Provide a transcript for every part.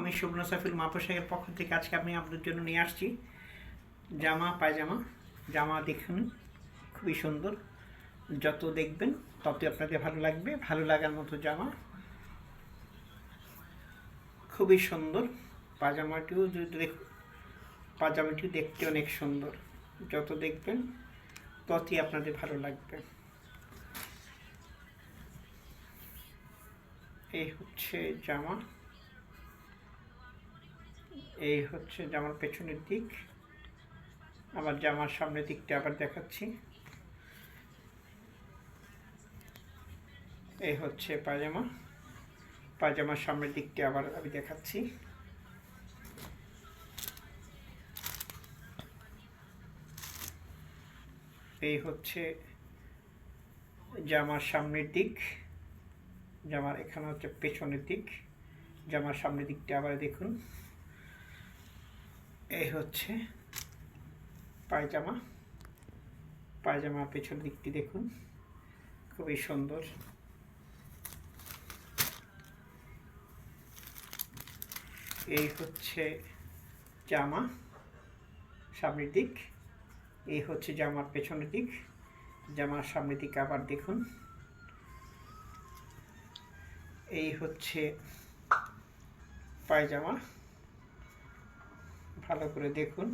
আমি সুবর্ণ সাইফুল মা পোশাকের পক্ষ থেকে আজকে আমি আপনাদের জন্য নিয়ে আসছি জামা পায়জামা। জামা দেখুন, খুবই সুন্দর। যত দেখবেন ততই আপনাদের ভালো লাগবে। ভালো লাগার মতো জামা, খুবই সুন্দর। পাজামাটিও যদি দেখুন, পাজামাটিও দেখতে অনেক সুন্দর। যত দেখবেন ততই আপনাদের ভালো লাগবে। এই হচ্ছে জামা, এই হচ্ছে জামার পেছনের দিক। আবার জামার সামনের দিকটা আবার দেখাচ্ছি। এই হচ্ছে পায়জামা, পায়জামার সামনের দিকটা আবার আমি দেখাচ্ছি। এই হচ্ছে জামার সামনের দিক, জামার এখানে হচ্ছে পেছনের দিক। জামার সামনের দিকটা আবার দেখুন। এই হচ্ছে পায়জামা, পায়জামার পেছনের দিকটি দেখুন, খুবই সুন্দর। এই হচ্ছে জামা সামনের দিক, এই হচ্ছে জামার পেছনের দিক। জামার সামনের দিক আবার দেখুন। এই হচ্ছে পায়জামা, ভালো করে দেখুন।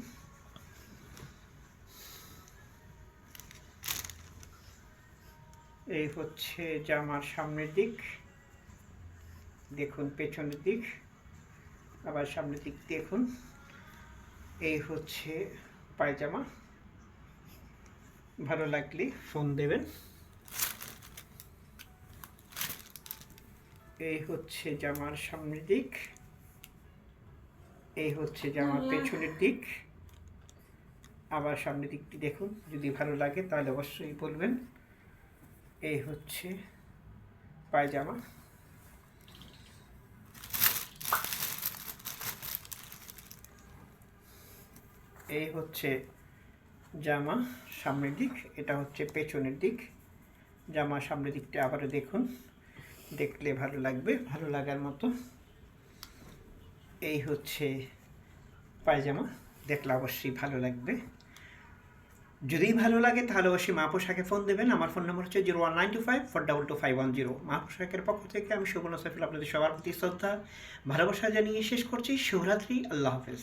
এই হচ্ছে জামার সামনের দিক, দেখুন পেছনের দিক, আবার সামনের দিক দেখুন। এই হচ্ছে পায়জামা। ভালো লাগলে ফোন দেবেন। এই হচ্ছে জামার সামনের দিক, এই হচ্ছে জামার পেছনের দিক, আবার সামনের দিকটি দেখুন। যদি ভালো লাগে তাহলে অবশ্যই বলবেন। এই হচ্ছে পায়জামা। এই হচ্ছে জামা সামনের দিক, এটা হচ্ছে পেছনের দিক। জামা সামনের দিকটা আবারও দেখুন, দেখলে ভালো লাগবে, ভালো লাগার মতো। এই হচ্ছে পায়জামা, দেখলে অবশ্যই ভালো লাগবে। যদি ভালো লাগে তাহলে অবশ্যই মা পোশাকে ফোন দেবেন। আমার ফোন নম্বর হচ্ছে 01925422510। মা পোশাকের পক্ষ থেকে আমি সুবর্ণ সাইফুল আপনাদের সবার প্রতি শ্রদ্ধা ভালোবাসা জানিয়ে শেষ করছি। শুভরাত্রি, আল্লাহ হাফেজ।